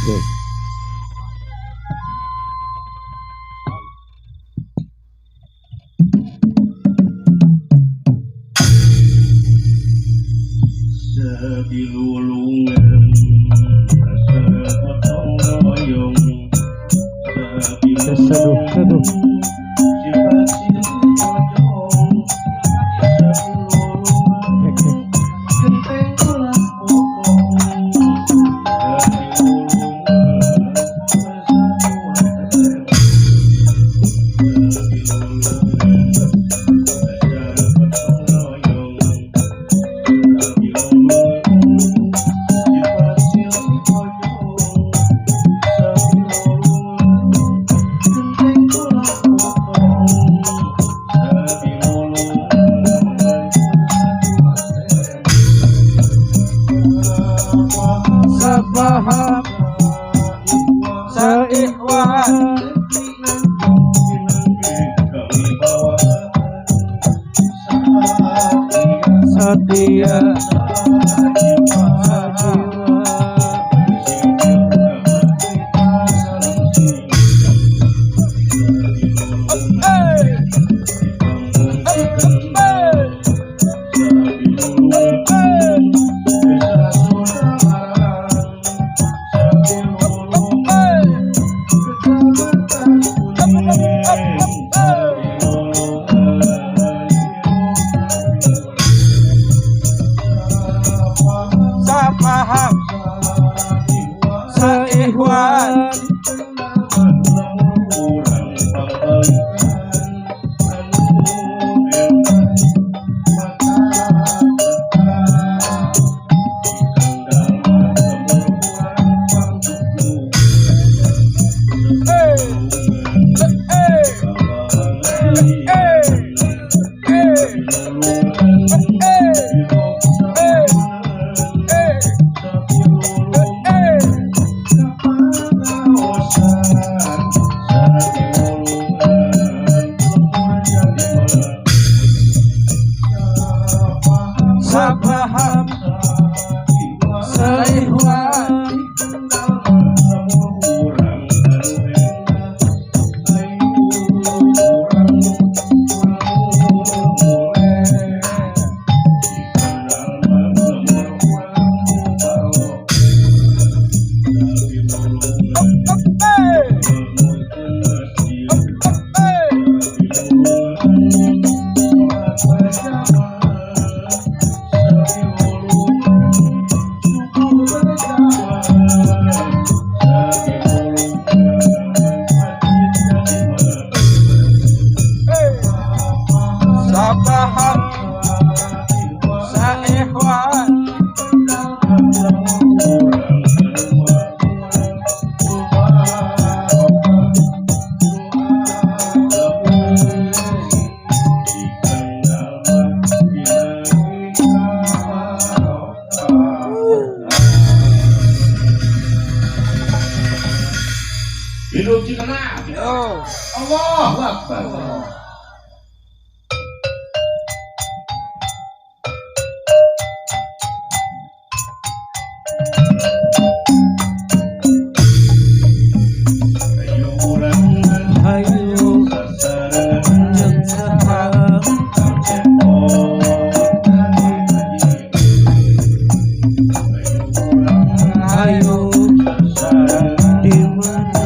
Oke. Sebilulungan segotong royong Seduh. Sabaham seikhwan Setia. Sabaham seikhwan Sabaham seikhwan Sabaham seikhwan Hidup cikena. Allahu Akbar. Ayo ayo di mana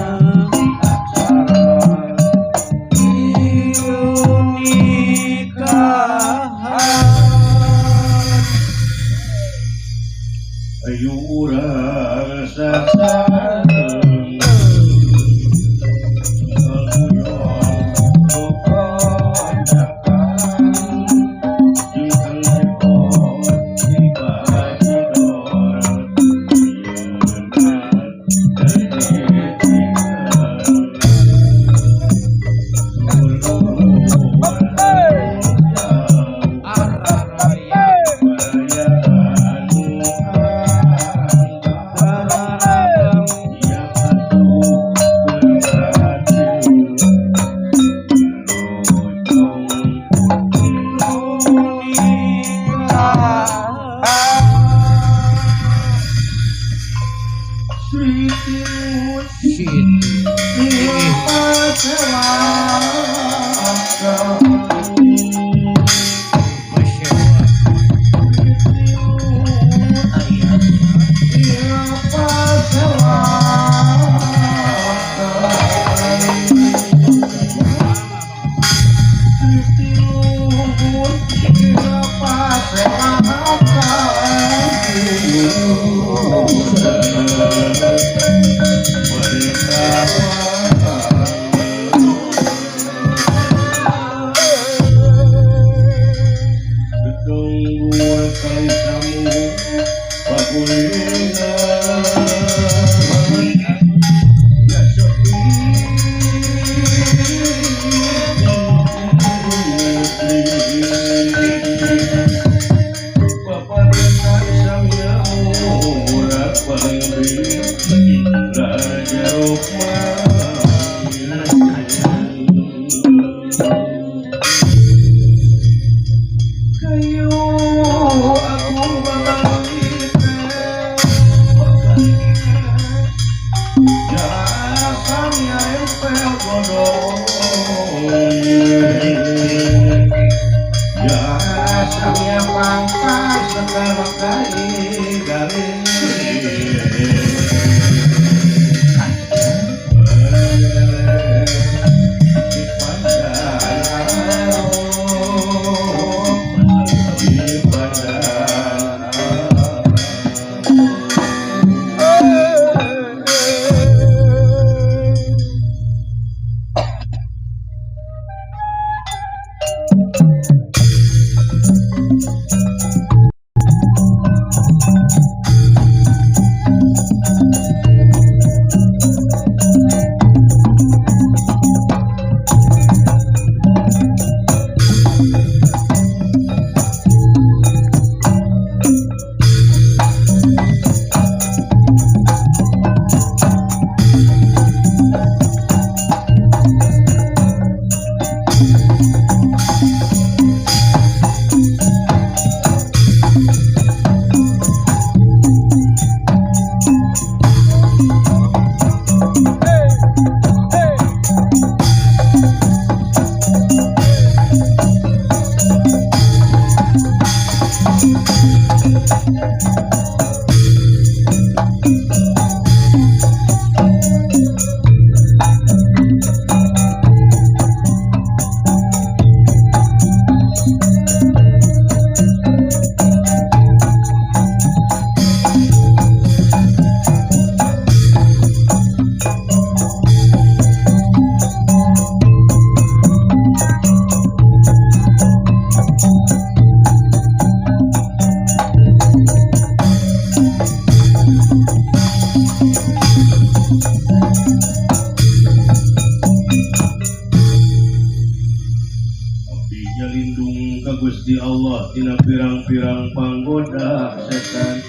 Gusti Allah tina pirang-pirang panggoda setan,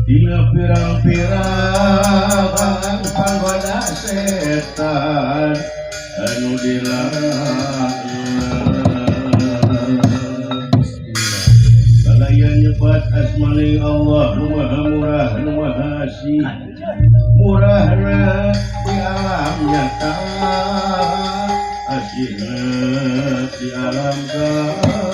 tina pirang-pirang panggoda setan anu dilarang. Kalaya nyebat asmani Allah nu maha murah nu maha asih, murahna di alam nyata, asihna di alam gaib.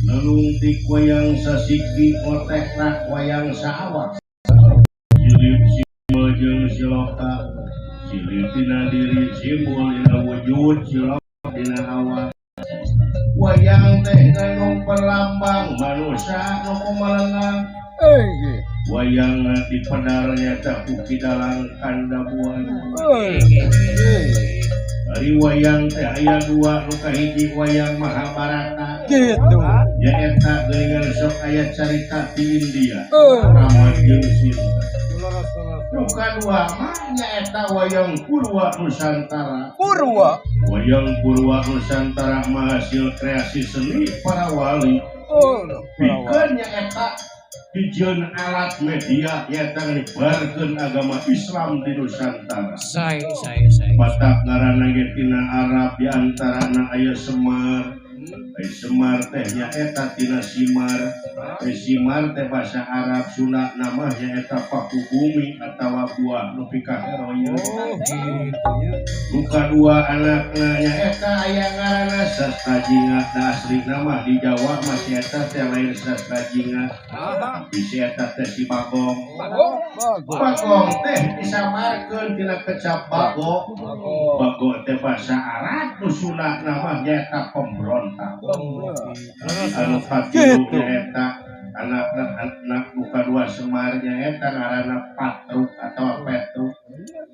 Nalungtik wayang sasiki otek nak wayang saawak, silip simbol jeung siloka, silip tina diri simbol dina wujud, silok dina awak. Wayang teh nu pelambang manusia nu kumalengang, wayang di pedarnya tak uki dalang kandabuan. Dari wayang teh aya dua nu kahiji wayang Mahabharata Gitu. nyaeta geuningan sok aya carita di India Rama jeung Sinta. Nu kadua mah nyaeta wayang Purwa Nusantara. Purwa. Wayang Purwa Nusantara mah hasil kreasi seni para wali. Pikeun nyaeta pijeun alat media nyaeta nyebarkeun agama Islam di Nusantara. Sai. Batak ngaranna ge tina Arab di antarana aya Semar, Semar tehnya eta tina simar. Simar teh bahasa Arab Sunda namanya eta paku bumi atawa buah nu pika heroya. Buka dua anaknya eta aya ngaranna Sastajinga da asli nama di Jawa masih eta teh lain Sastajinga. Bisa eta teh si Bagong. Bagong teh disamarkeun tina kecap Bago. Bago teh bahasa Arab nu Sunda namanya eta pemberontak. Anu katilu eta anak buka dua Semarnya eta ngaranna Patruk atau Petruk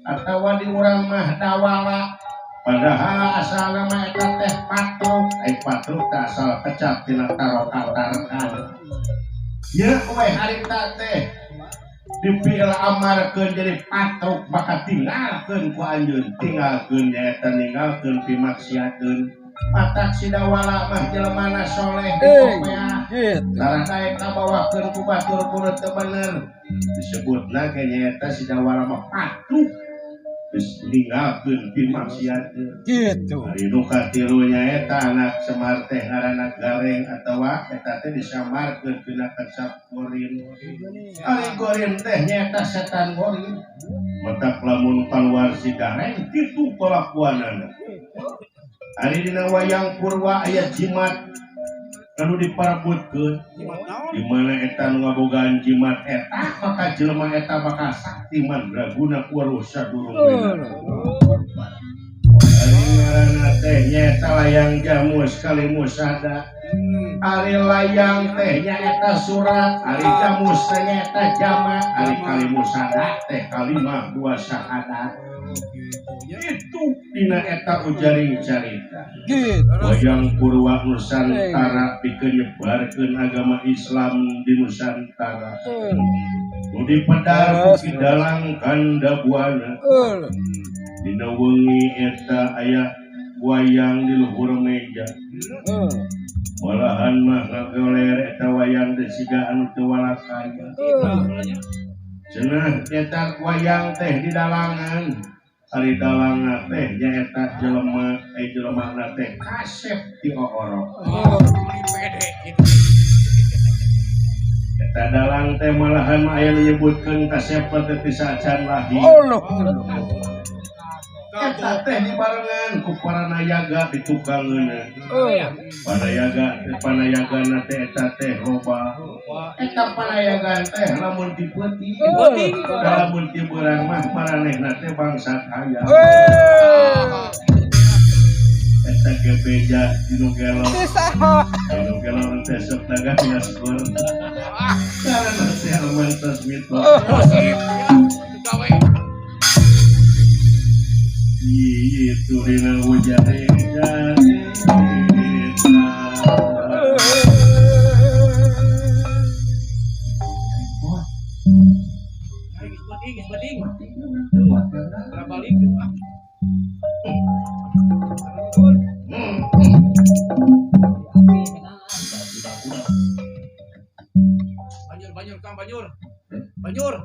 atawa di urang mah Dawala padahal asal nama eta teh Patruk Patruk teh asal kecap tina Tarokatarkan nya we harita teh dipil amarkeun jadi Patruk maka tinggalkeun ku anjeun tinggalkeun nyaeta ninggalkeun pimaksiateun patak si Dawala mah jelemana soleh dipoknya karena eta bawakeun ku batur kudu teu bener disebutna ge nyaeta si Dawala mah Patruk geus ninggalkeun pimaksiateun Gitu. ari nu katilu nyaeta anak Semar teh ngaranna Gareng atawa eta teh disamarkeun pina kecap Gorin ari Gorin teh nyaeta setan Gorin matak lamun kaluar si Gareng kitu kelakuanana. Ari dina wayang Purwa aya jimat anu diparabutkeun di mana eta nu ngabogaan jimat eta maka jelema eta bakal sakti mandraguna kuaruh sadurungna. Ari ngaranna teh nyaeta layang jamus kalimus sada. Ari layang teh nyaeta surat, ari jamus teh nyaeta jama, ari kalimus sada teh kalimah dua syahadat. Itu dina eta ujaring carita wayang Purwa Nusantara pikeun nyebarkeun agama Islam di Nusantara nu dipedar ku Kidalang Kandabuana dina wengi eta aya wayang di luhur meja malahan mah ngagoler eta wayang teh siga anu teu walakaya cenah eta wayang teh di dalangan ari dalangna teh nyaeta jelema jelemana teh Kasep ti Orok. Eta dalang teh malahan aya nyebutkeun Kasep teh bisa acan lahir. Eta teh dibarengan ku para nayaga di tukangeuna. Panayagana teh eta teh loba. Eta panayagan teh lamun dipeuting. Lamun ti beurang mah maranehna teh bangsa kaya. Eta ge beja dinu gelo. Dinu gelo teh sok dagang nyaskor. Karena teh aman tasmito. Itu dina ujare Banjur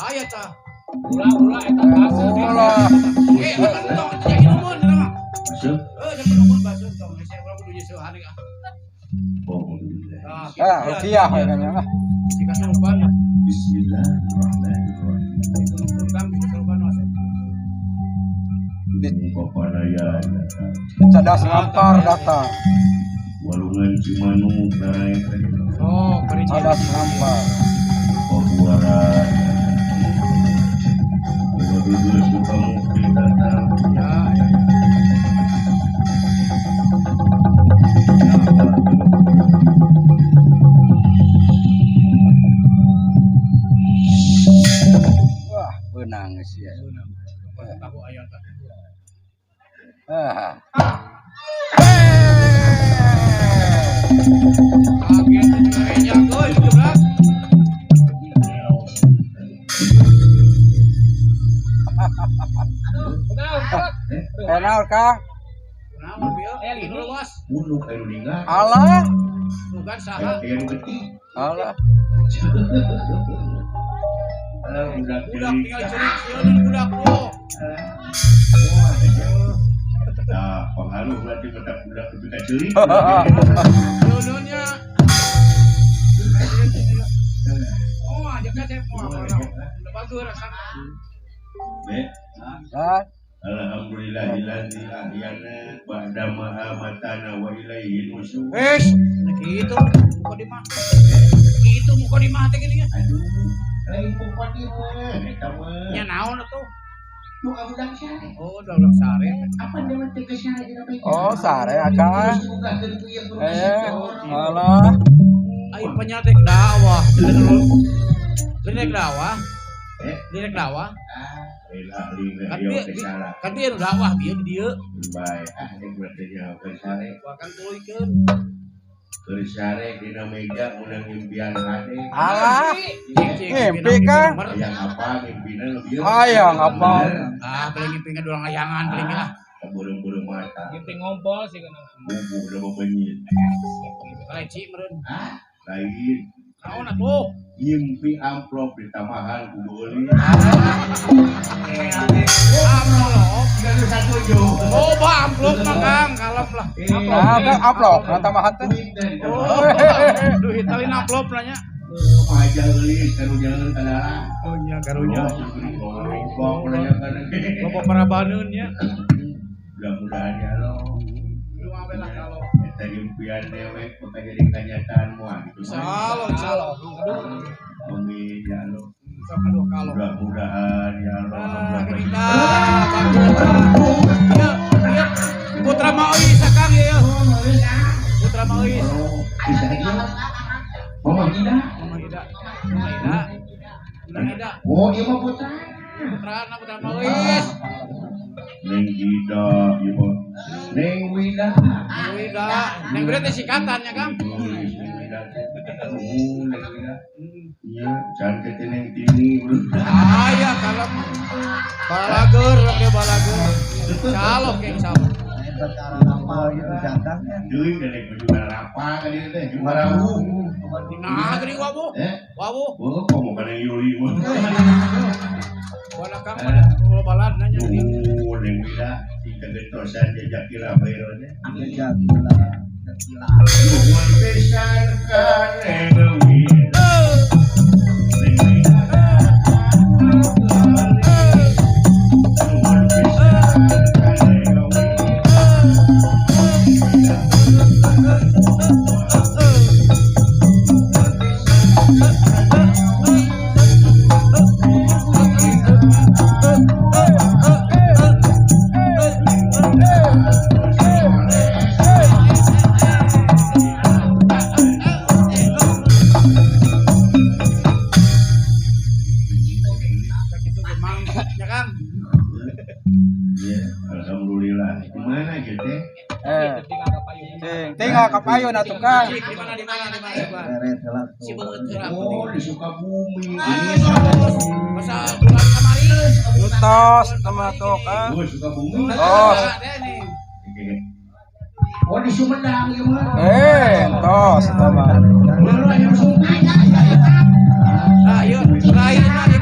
aya tah ulah eta basa tong jadi numun cenah jadi numun basa tong saya urang kudu nyeuseun hari Rupiah kan ya. jika sarupan Bismillahirrahmanirrahim. Cadas ngampar datang. Walungan Cimanuk naik Cadas ngampar. Pabuaran dulu suka mungkin datang Wah, benang sih ya. tahu aya tah kaget nya geus gebrak Kenal Kang? naon bieu linu luas bunuh anu ninggal Alah, bukan saha anu geuting alah. budak budak tinggal cerik sieun budak lo nah pengaruh berarti mata budak lebih kaceli. Dulunya. Oh, aja kan saya mau. Udah bagus rasanya. Ah, Alhamdulillahilladzi ahyana ba'da ma amatana wa ilaihi nusyur. Gitu. Muka di mah. Gitu muka di mah teh gini. Aduh, lain muka di mah eta mah. Nya naon atuh? Nu abudak sare. Oh, udah sare. Apa nama teh ke sare dina bae? oh sare akang. Alah. Ai penyatek dakwah. Linek dakwah. Linek dakwah. Kan dia nu dakwah bieu di dieu. Baik, ning berarti nya ke sare. Bahkan tulikeun. Ke sare dina meja munang impian hade. Alah. Ngimpi kan? Yang apa mimpina lebih? Hayang apa? Paling ngimpi doang layangan paling lah. Burung-burung mata. Ngimpi ngompol sih kana. Bubu udah mau benyit. Leci meureun. Lain. Naon atuh? Ngimpi amplop di tamahan kubuli. Amplop. Tiga satu jo. Oh, amplop mah Kang, kalep lah. Nah, kan amplop, tambahan teh. Duit tali amplop lah nya. Aja gelis karunya tadara. Oh nya karunya. Bang menanyakan. Loba parabaneun nya. Mudah-mudahan ya lo. Lu awe lah kalau. Eta impian dewek bakal jadi kenyataan moal gitu. Insyaallah. Amin ya lo. Aduh kalau. Mudah-mudahan ya lo. Kita iya. Putra Maois Kang ya. Putra Maois. Mama Ida. Oh, iya mah putra. Putra Maois. Neng Ida, ibu. Neng Wida. Neng berarti singkatannya Kang. Neng Wida. Iya, cantik neng Tini. Ya kalau balager, oke balager. Calok yang sama. Deui dari baju apa kali itu teh? Marawu. Nah, gini wabu. Wabu. Oh, kok mau kana Yuli mah. Wala Kang kalau balad nanya. Oh, neng Wida, tika getosan jejak kira bayarnya. Nuhun pisan ka neng Wida. Neng Wida. Nuhun pisan ka neng Wida. Alhamdulillah. Di mana gitu teh? Tinggal kapayun atuh Kang. Di mana? Si beut Oh, di Sukabumi. Masa bulan kamari. Lutos sama tuh Kang. Oh, Sukabumi. Oh. Oh, di Sumedang ya mah. Tos sama. Nah, yuk, lain aja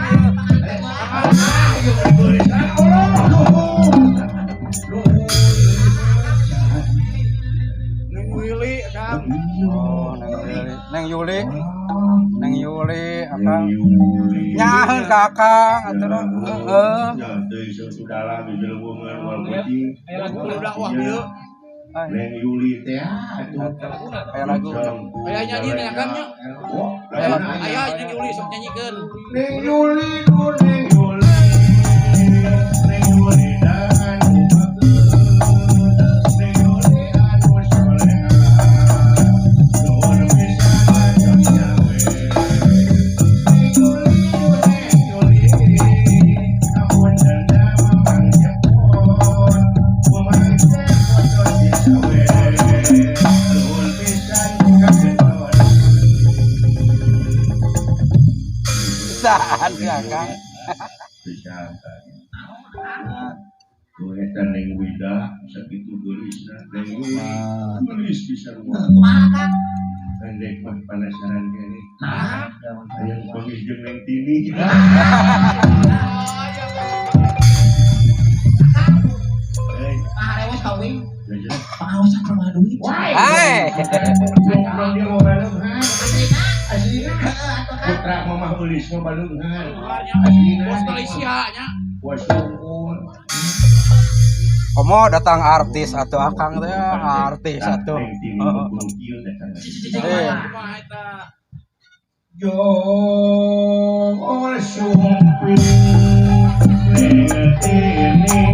Neng Willy, Kang. Oh, Neng Yuli. Akang. Nyaheun ka Akang atuh. Heeh. Ya, teh sudah lama di leuweungan wal kucing. Lagu dakwah bieu. Neng Yuli teh atuh. Aya lagu. Aya nyanyi nya Kang nya. Oh, Aya Neng Willy sok nyanyikeun. Neng Yuli, Neng Yuli. Neng Yuli dan Neng Yuli anu soleha. Nuhun pisan ka nyawe. Neng Yuli, ampun denda mamang jepot. Mamang jepot disawe. Nuhun pisan ka geton. Saan ka Kang? Kesehatan. Tuh eta Neng Wida sakitu geulisna. Neng Yuli geulis pisan mah. Pendek mah penasaran kene. Aya panggil jeung Neng Tini. Pengawasan rumah duit. Hai. Ngobrol dia mau balungan. Aslinya putra mamah ulis mau balungan. Bos Malaysia nya. Bos syukur. Komo datang artis atau akang teh artis atau. Kumaha eta? Yo sumpi ini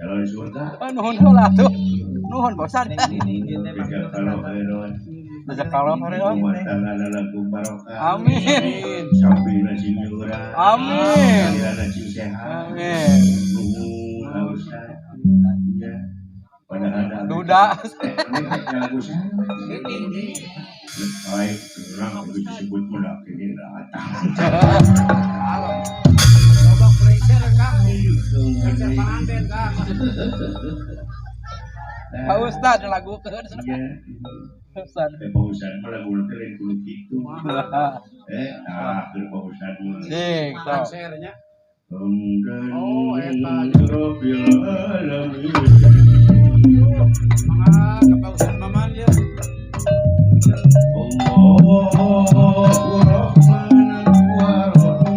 kalau surga Nuhun heula tuh. Nuhun bosan. kalau heron Kalau heron. matangana lagu barokah. Amin. Sampina sing nyurah. Amin. Salirana sing sehat. Amin. Ustaz. Ya. Pada ada Duda. ini lagu saya. Baik, kenapa disebut melak ini datang. Coba pressure Kang. Pressure panganten Kang. Pak Ustad lagukeun. Iya. Ustad. Pak Ustad malah gula teh lain kudu kitu. Keur Pak Ustad mah. Ding, sok. Share nya. Oh, eta Rabbil alamin. Mangga ka Pak Ustad Maman ya. Allahu Rahman wa Rahim.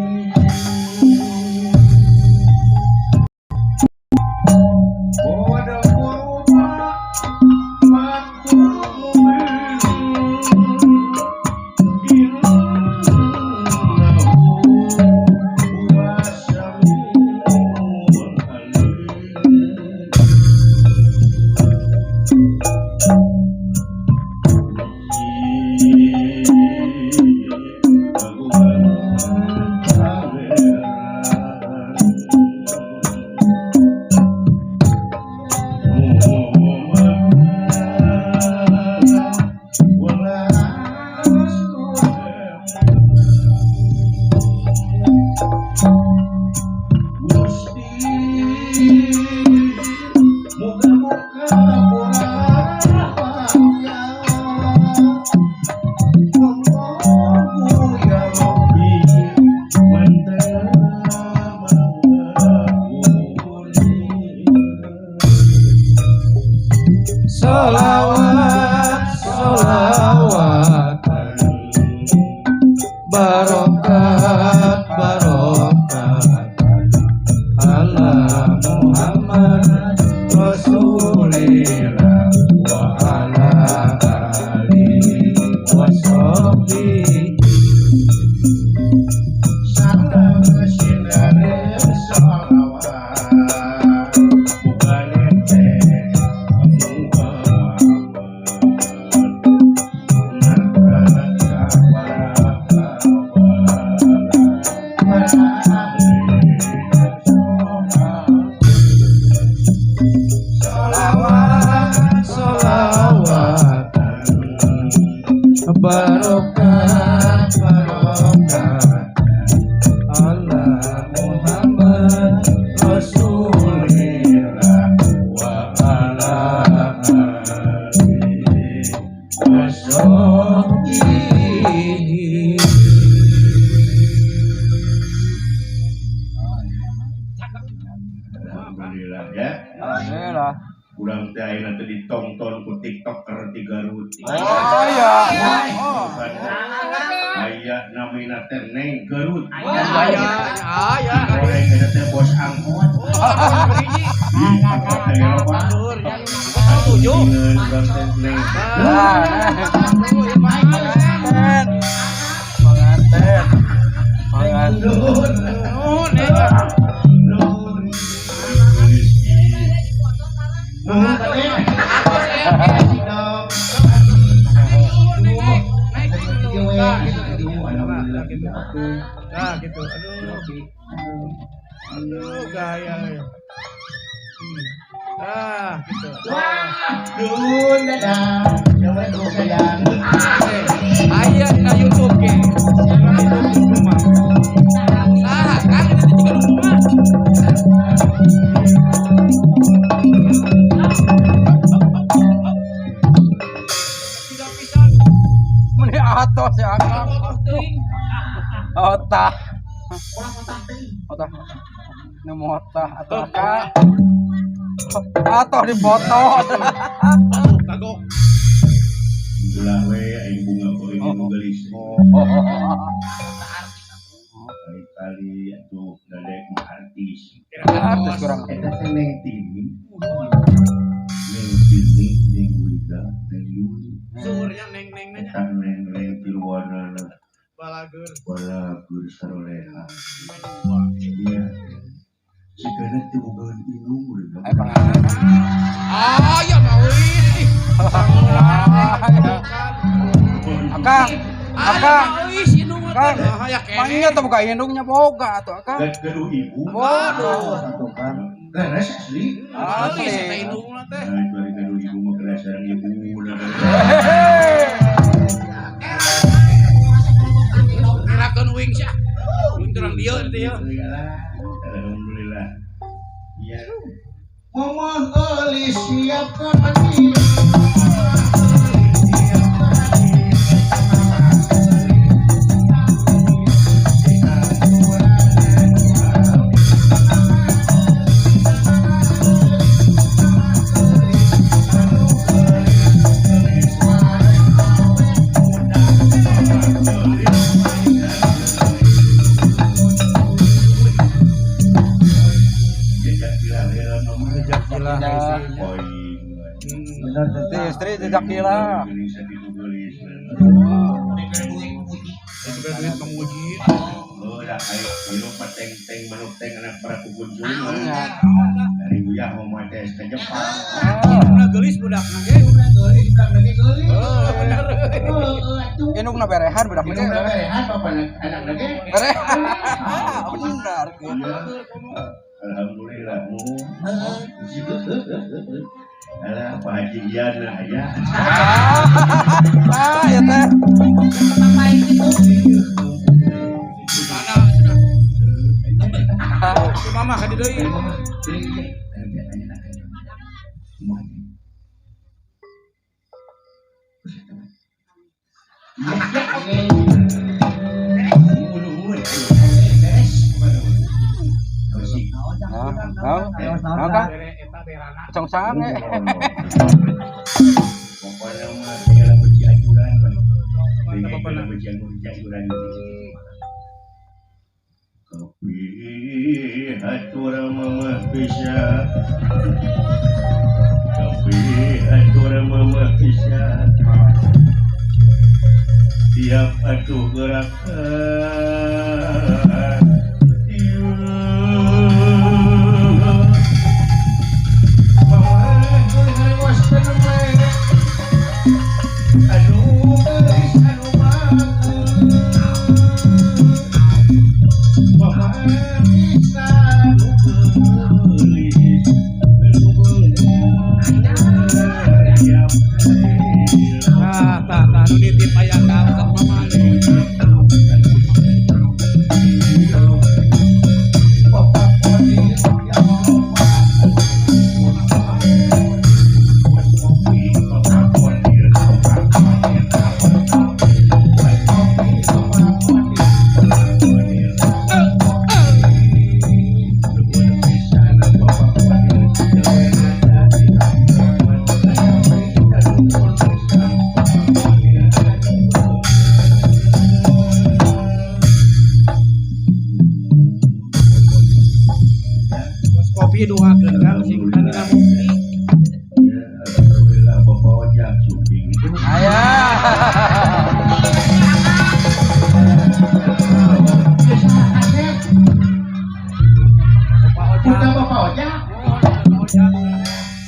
Bodoh Alhamdulillah ya. Alhamdulillah. Urang teh ayeuna teh ditonton ku TikToker di Garut. Oh iya. Oh. Aya namina teh Neng Garut. Aya. Goreng teh bos angkot. Bajur nya setuju. Nah gitu, aduh gaya. Gitu. Dun dadah, coba tuh sayang. Aya na YouTube ke. YouTube mah. Nah, kan itu juga rumah. Tidak bisa. Meni atos ya Akang. Otah. Otah. Nemu otah atau Akang. Atau dipoto. Kagok. Belah we aing bunga ko ini gelis. Kali atuh dadek mah artis. Artis kurang. Eta teh neng tini. Neng tini, neng wida, neng yuni. Surnya neng-neng nanya. Eta neng piluanana Balagur. balagur saroleha. Iya. Sikana teu bogaan inung urang. Ya mau ini. Akang. Akang. Kang, Ya kene. mangnya tuh buka indungnya boga tuh Akang. Gaduh ibu. Waduh. Satu kan. Leres asli. Asli teh indung teh. Nah, bari gaduh ibu mah kerasaan ibu udah. Ngirakeun wings ya. Unturang dia teh ya. Alhamdulillah. Iya. Mohon oleh siapkan diri. Benar nanti istri jejak gila. Juga duit memuji. Oh, dah kayak minum teng manuk teng anak para kukunjung. Iya. Dari uyah mau mates ke Jepang. Udah gelis budakna ge. Oh, bener. Indungna berehan budak Ini mah. udah berehan papa anak lagi. Berehan. Benar gitu. Alhamdulillah. Alah, Pak Haji Yana ya. Ya teh. Mana? Si mama ka di deui. Kang. Cong sange. Pokoknya mah segala benci ajuran. Segala benci ajuran. Kopi hatur mamah bisa. Kopi hatur mamah bisa. Tiap atuh gerakan. Nah, nu nitip aya ka usah mama.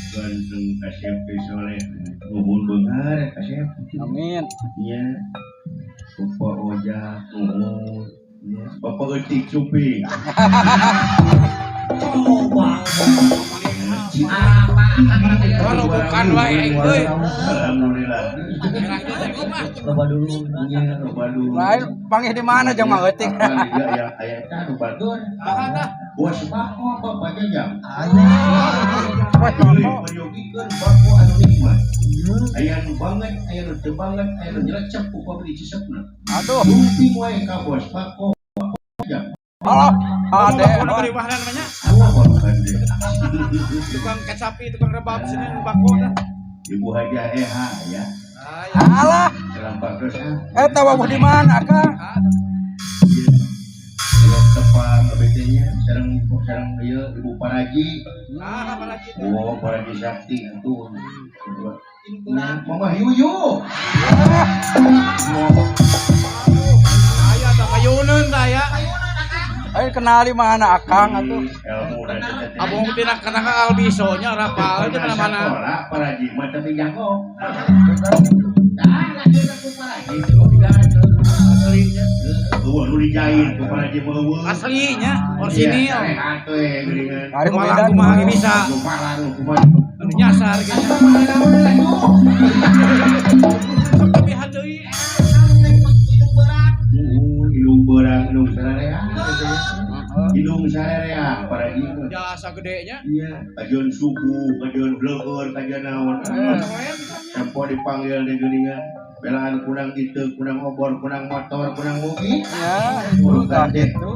ganteng kasep soleh nuhun beungar kasep Amin. iya Bapak Oja nuhun iya Bapak Etik Suping Kalau bukan wae euy. alhamdulillah Loba dulu. iya loba dulu Lain panggil di mana jeung mah eutik. apa juga ya aya tah nu batur bos bako bapak jam pilih menyogikeun bako anu nikmat aya nu banget aya nu teu banget aya nu nyelecep ku pabrik cisepna Aduh. lumping wae ka bos bako jam Allah. Ade. Kudu beri wahana namanya. apa kande Tukang kecapi, tukang rebab sini bako dah. ibu haja eha ya Alah. dalam pakros Eta wawuh di mana, Kang? Blok depan BT-nya sareng ieu Ibu Paraji. Apa lagi? Oh, Paraji Sakti itu. Nah, Mama Yuyu. Aya tah kayuneun tah ya. Ayo kenali mana Akang atuh. Ilmu dan cacing. Abang tina kana ka albisonya rapal aja mana-mana. Sekolah Paraji mah tapi jago. Aslinya. Lu dijahit ku Paraji mah eueuh. Aslinya, orsinil. Atuh geuningan. Ari Kumaha kumaha kumaha bisa. Kumaha kumaha. Anu nyasar gitu. Tapi hadeuy. Hidung berang, hidung sararea. Hidung sararea, Paraji. Jasa gedenya. Iya, kajian subuh, kajian bleur, kajian naon. Sampo dipanggil di geuningan. Belaan kunang itu, kunang obor, kunang motor, kunang mobil. Ya, udah gitu.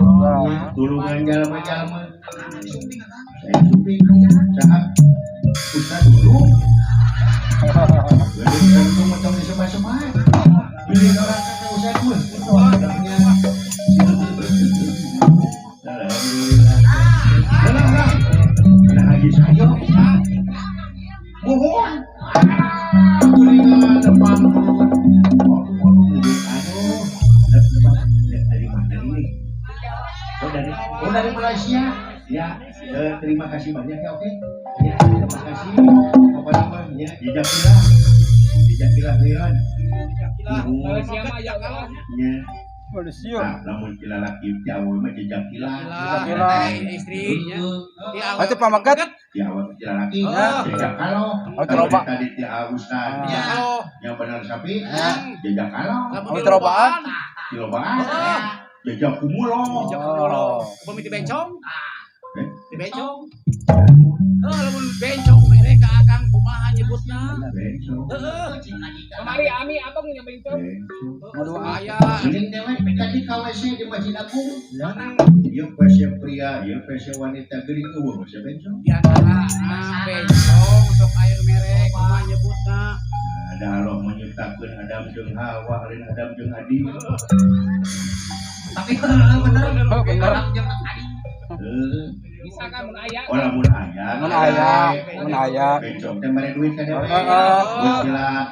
Tulungan jalma-jalma. Saya suping saat ustad dulu. Jadi kan macam di sebelah-sebelah. Pilih orang kata ustad pun. Alhamdulillah. Benar. Benar haji saya. Mohon. Kulingan depan mohon. Dari mana ini? Oh dari Malaysia. Ya, terima kasih banyak ya, oke. Ya, terima kasih. Apa namanya? Jejak Iran. Malaysia mah ya kalah. Ya. Malaysia. Nah, namun kila laki Jawa mah jejak Lah, istrinya. Di awal. Atuh pamagat. Ya, awal kila laki. Oh. Jejak kalau. Oh, coba. Tadi ti Ustaz. Ya kalau Yang benar sapi. Jejak kalau. lamun Oh, terobaan. Kilobaan. Oh. Jejak kumulo. Jangan dulu. Pemiti bencong. Eh? Di bencong. Lamun bencong mereka akang kumaha nyebutna. Besok. Kemari Ami abang nya bencong. Besok. Aya. Ini dewe tadi KWC di Masjid Agung. Ieu pasien pria, ieu pasien wanita geuning eueuh masih bencong. Di antara bencong sok air merek kumaha nyebutna. Ada Allah menciptakan Adam jeung Hawa, lain Adam jeung Adi. Tapi bener. Oh, bener. Bisa kan mun aya. Ora mun aya. Mun aya. Bencong teh mere duit ka dewe. Heeh. Mun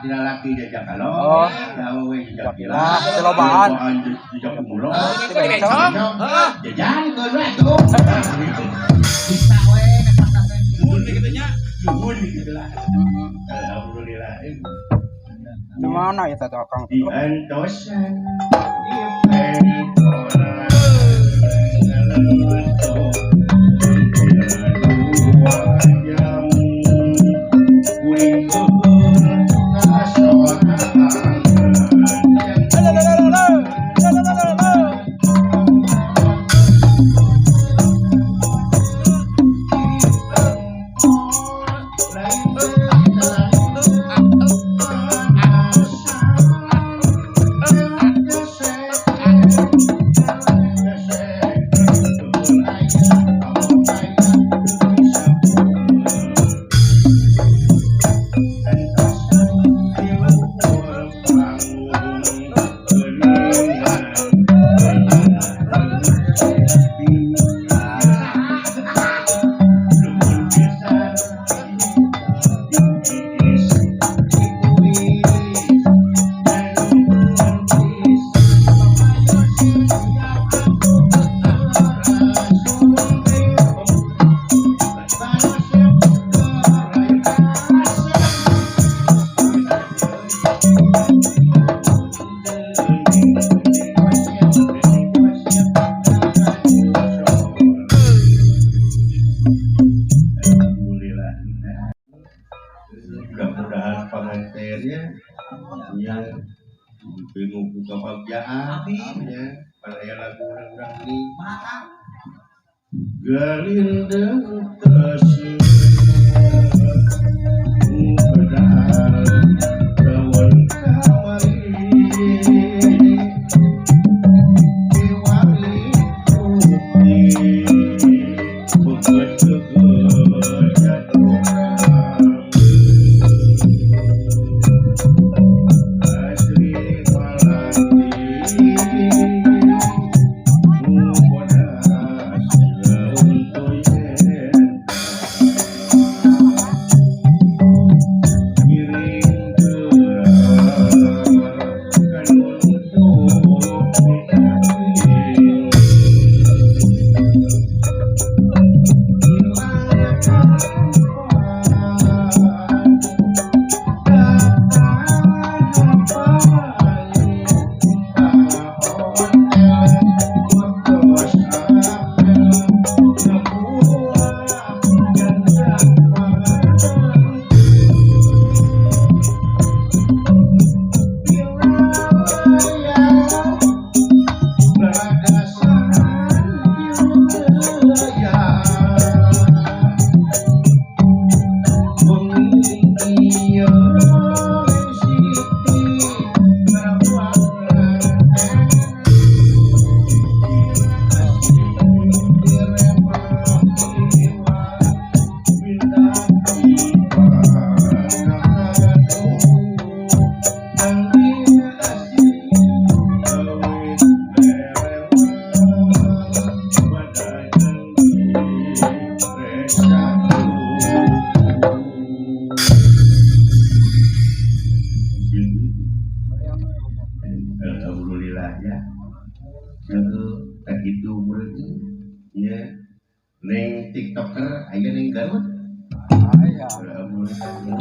kila laki jajak kalau. Oh. Gawe jajak kila. Celobaan. Jajak kumulo. Di bencong. Heeh. Jajan keun we atuh. Bisa we Mun kitu nya. Nuhun gitu lah. Alhamdulillah. Di mana ya tata Akang? Di antosan di peritoran ngelentuk dua jam kuring keun kasorangan pengantinnya yang bingung buka kebahagiaan ya pada lagu orang ini galindang kasih padahal kawan kamari diwali putih begitu jatuh asri malati bodas untuk kiring kan untuk alhamdulillah ya tak gitu berarti ya neng tiktoker aja neng Garut alhamdulillah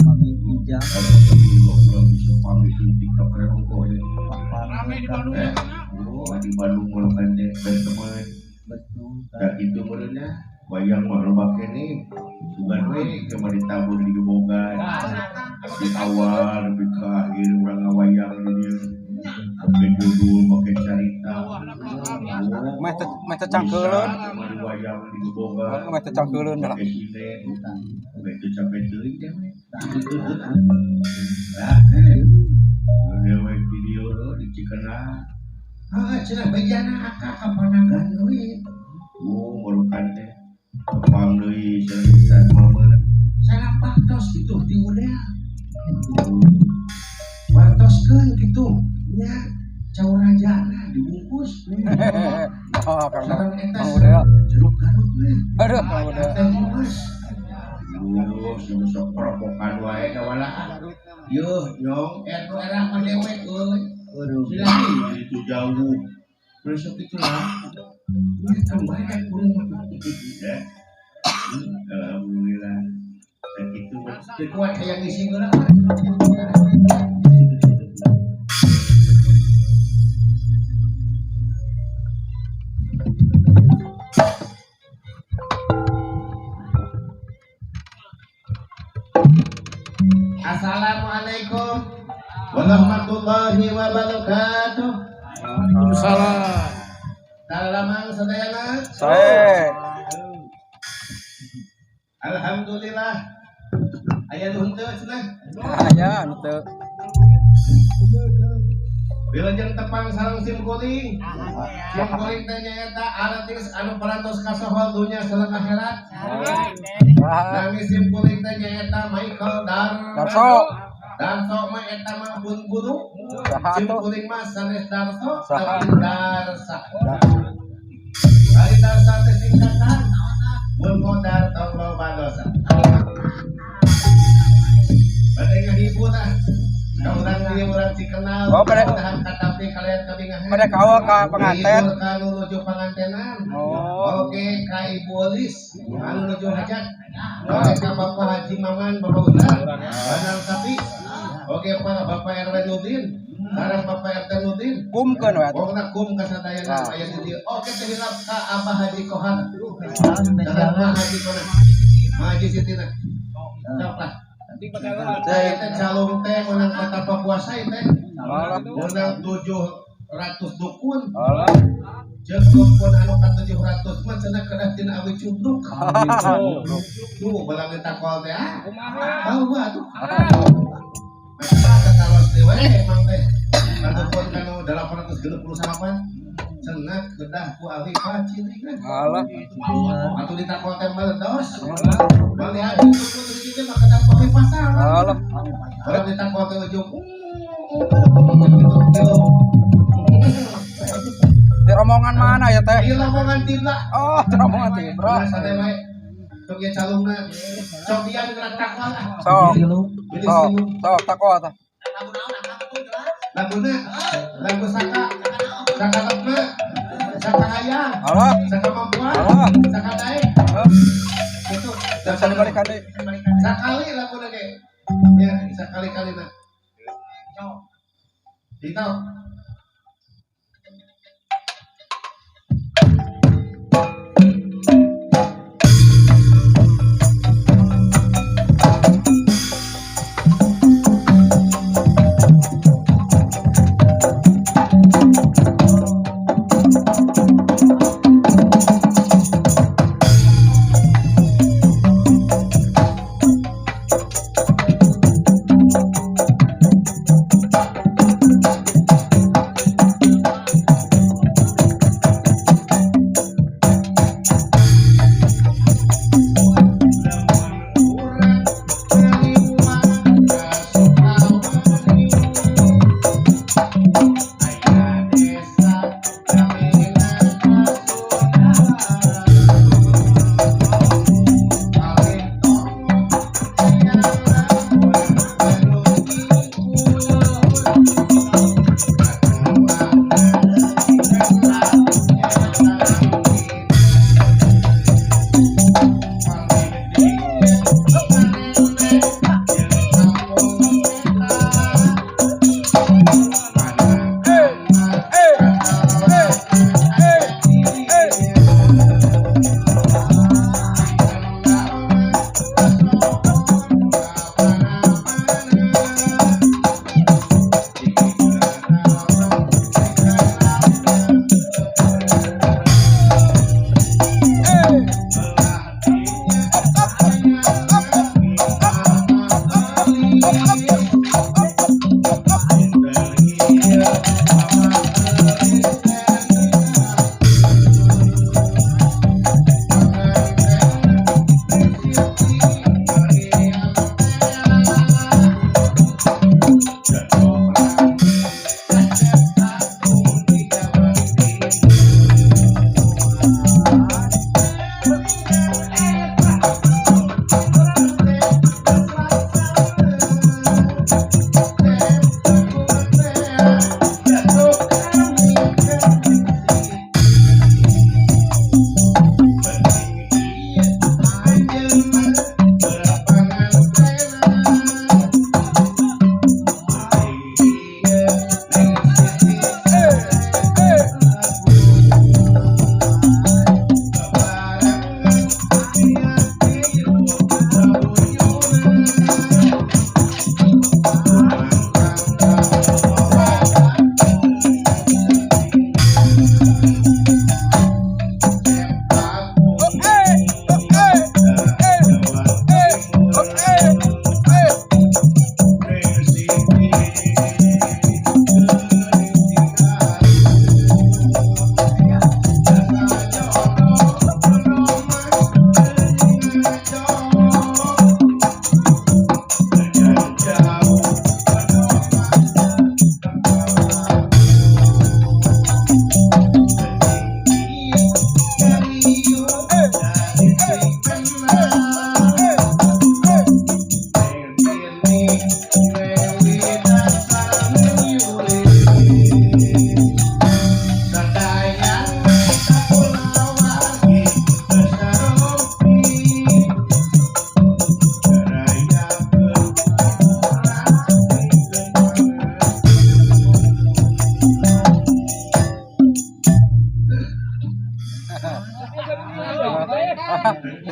kami hijau belum bisa pamit di tiktoker kok Ramai di Bandung ya kan? di Bandung kalau kan teman betul tak gitu berarti wayang mahluk ini bukan kemarin tabur di Gebogan di awal lebih ke akhir orang ngawayang ini pakai judul pakai cerita meh tecangkeulun kemarin wayang di Gebogan meh tecangkeulun dah pakai sile pakai itu capek teuing teh lewat video di Cikena cenah bejana akak kapanagan euy merukan teh kepang deui cerita mama salah pantos gitu ti udea pantoskeun kitu nya caur rajana dibungkus oh kang sareng eta udah jeruk Garut we aduh kang udah teh mas sok peropokan wae kawalaan yuh nyong eno era mah dewek euy silahkan itu jauh besok itulah ini tambahkan kurang ya alhamdulillah dan itu kuat kayak ngisi gula Assalamualaikum warahmatullahi wabarakatuh. Waalaikumsalam. Salamang sadayana. saya Alhamdulillah. Aya nuhun teu cenah. aya anu teu Wilujeng tepang sareng sim kuring. Sim kuring teh nyaeta artis anu parantos kasohor dunya sareng akhirat. Nami sim kuring teh nyaeta Michael Darso Darso mah eta mah pun guru. saha Sim tuh kuring mah sanes Darso Saha. tapi Darsa. Ari Darsa teh singkatan. Mun modar tong loba dosa. Bade ngahibur ah. Kauran dia urang dikenal. Oh, pada- mudahan katapi kalian kabingahan. pada kawal ka penganten Ngahibur ka nu nuju pangantenan. Oh. Oke, ka Ibu Olis anu nuju hajat. Oke, ka Bapak Haji Maman Bapak Ustaz. Banal sapi. Oke, para Bapak RW Nudin. Sareng Bapak RT Nudin. kumkeun we atuh Pokoknya kum kasadayana Ah. aya di dieu. Oke, teh hilap ka Abah Haji Kohana. spesial Sareng Pak Haji Kohana. Haji Sitina. Sok lah. Saya teh calung teh menang kata puasa teh. Alah. Menang 700 dukun. Alah. Jeung dukun anu ka 700 mah cenah kedah tina awi cunduk. Tuh balang ditakol teh ah. Kumaha atuh. Masa kalos teh we emang teh. Dukun kanu 868 cenah kedah ku awi pacirikan. Alah. Atuh ditakol teh meledos. Bali haji dukun di dieu mah kedah ku awi pasar. Alah. Orang ditakol teh ujung. Di rombongan mana ya teh? Ieu rombongan Tibra. Oh, di rombongan Tibra. Biasane wae. Sok ya calungna. Sok dia dengan takwa lah. Sok. Pilih Sok. sini. Sok takwa tah. Laguna. Lagu saka. Saka lepna. Saka hayang. Alah. Saka mampuan. Alah. Saka daek. Itu. Bisa dibalikan deui. Sakali laguna ge. Ya, sakali-kalina. Dito.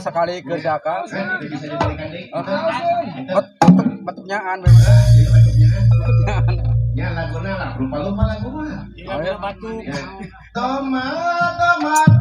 Sekali ke Jaka. Bisa dibalikan deh. nyaan memang. Nyaan. Ya laguna lah, lupa-lupa lagu mah. Ayo batu. Tomat.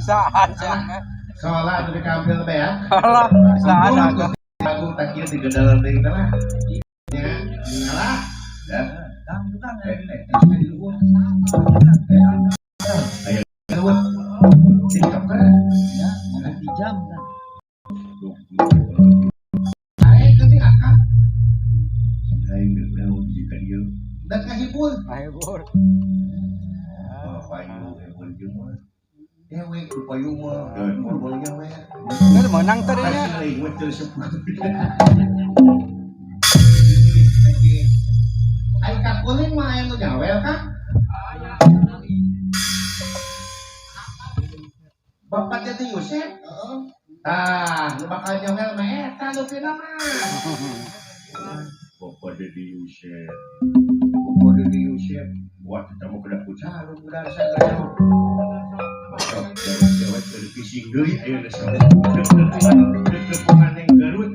Bisaan siya. Soalnya itu dikampil teh ya. Alah, bisaan aku. Aku tak kira di gedalan deui teh lah. Ya, ngalah. Ya. Ayo, lewat. TikTok kan. Ya, nanti jam kan. Ayo ke akak. Ayo lewat jika dia. Dan kasih pul. Ayo bur. Apa itu berjumpa. Ewe rupayu mah dan bolnya we. Kan menang tadinya. Kasih lewat tersebut. Ayo kakulin mah aya nu gawel kan? Bapak jadi Yusuf. Nu bakal nyawel mah eta nu pina mah. Bapak jadi Yusuf. Buat kita mau kena pucalu udah sagaya. Masuk jawab dari fishing deui aya geus sawe. Dekepungan yang Garut.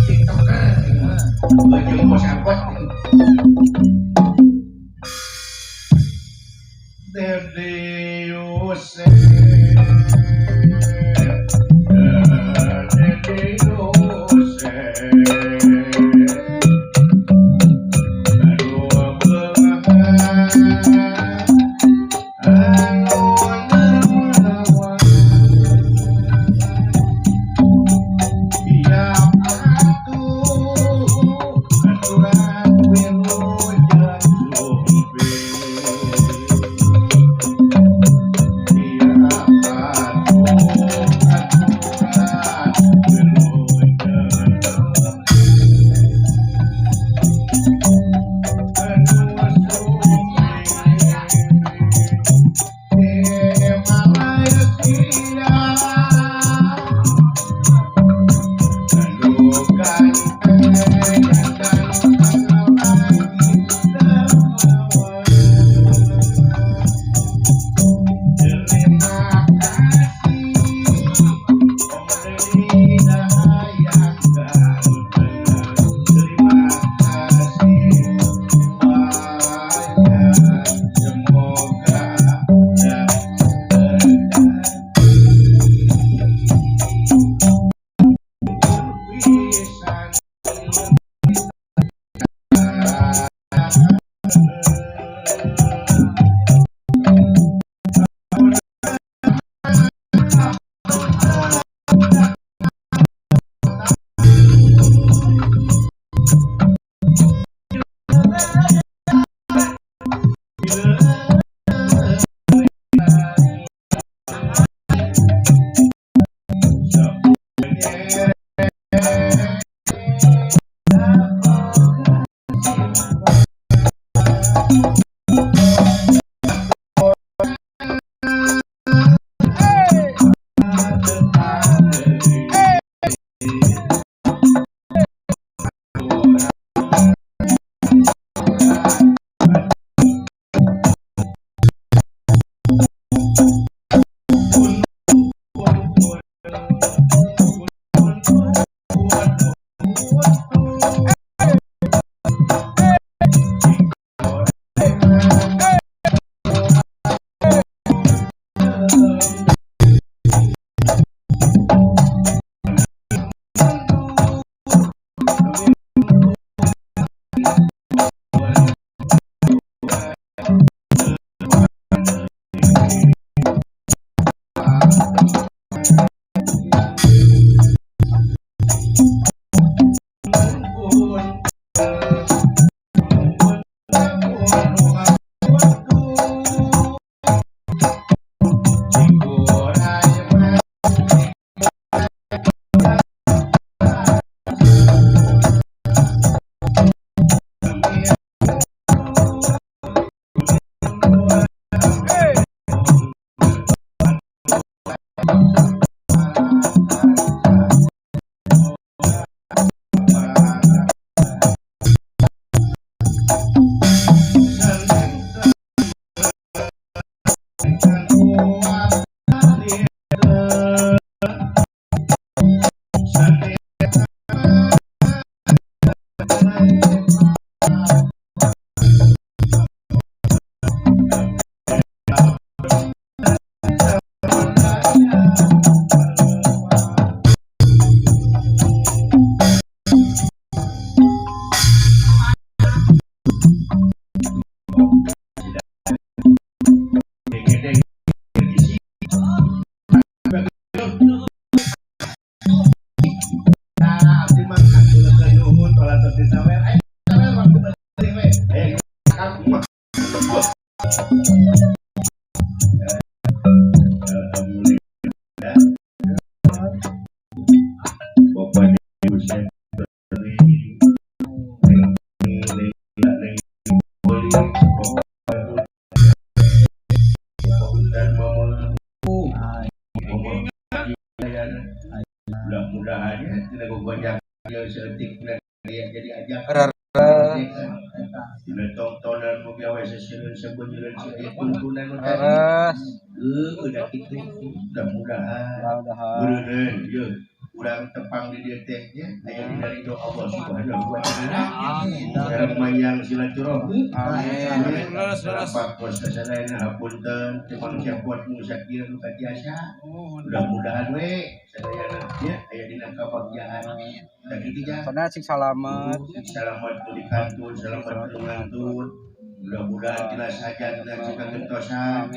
TikToker. Baju bos angkot. Dede Yusuf. mudah-mudahan tidak banyak seetik jadi ajak tontonan pegawai sesuatu sebenarnya sedikit tuntunan udah itu mudah-mudahan beneran ya kurang tepang di dia tehnya dari doa Allah Subhanahu wa taala dalam mayang silaturahmi amin selamat puasa sadayana hapunten cuman siap buat musakir luka tiasa mudah-mudahan we sadayana nya aya dina kabagjaan dan kitu ja sana cik selamat tu dikantun selamat tu ngantun mudah-mudahan jelas saja dan jika gentosan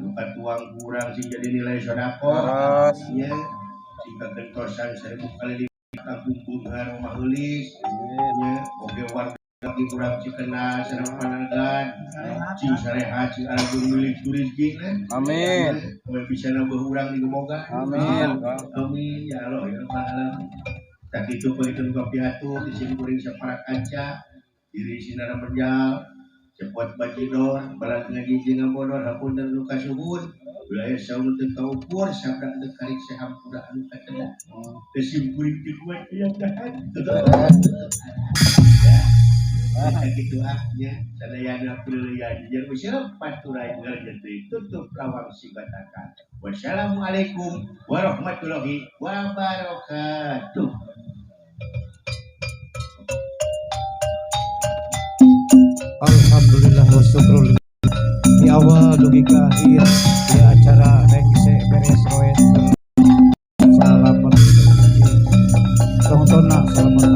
luka tuang kurang sih jadi nilai sedekah ya jika gentosan 1000 kali dikampung bunga rumah heulis nya oge warga di kurang cikena sareng pananggan cing sarehat cing algun milik rezeki amin we bisa nambah urang di gemoga amin amin ya Allah ya rabbal alamin tak itu peureun ka piatu di sini kuring saparak kanca diri sinara menjal cepat bajidor balat ngaji jeung ngabodor hapunten nu kasuhun wilayah saun teu kaukur sabda teu karik sahampura anu kacedak geus kuring teu kuat aya dahan kitu nya sadayana peuleuyaan jeung useup paturai ngeureuti tutup lawang sibatakan wassalamualaikum warahmatullahi wabarakatuh. Alhamdulillah wa syukrulillah di awal logika akhir di acara rengse beres roet salaman tontonan salaman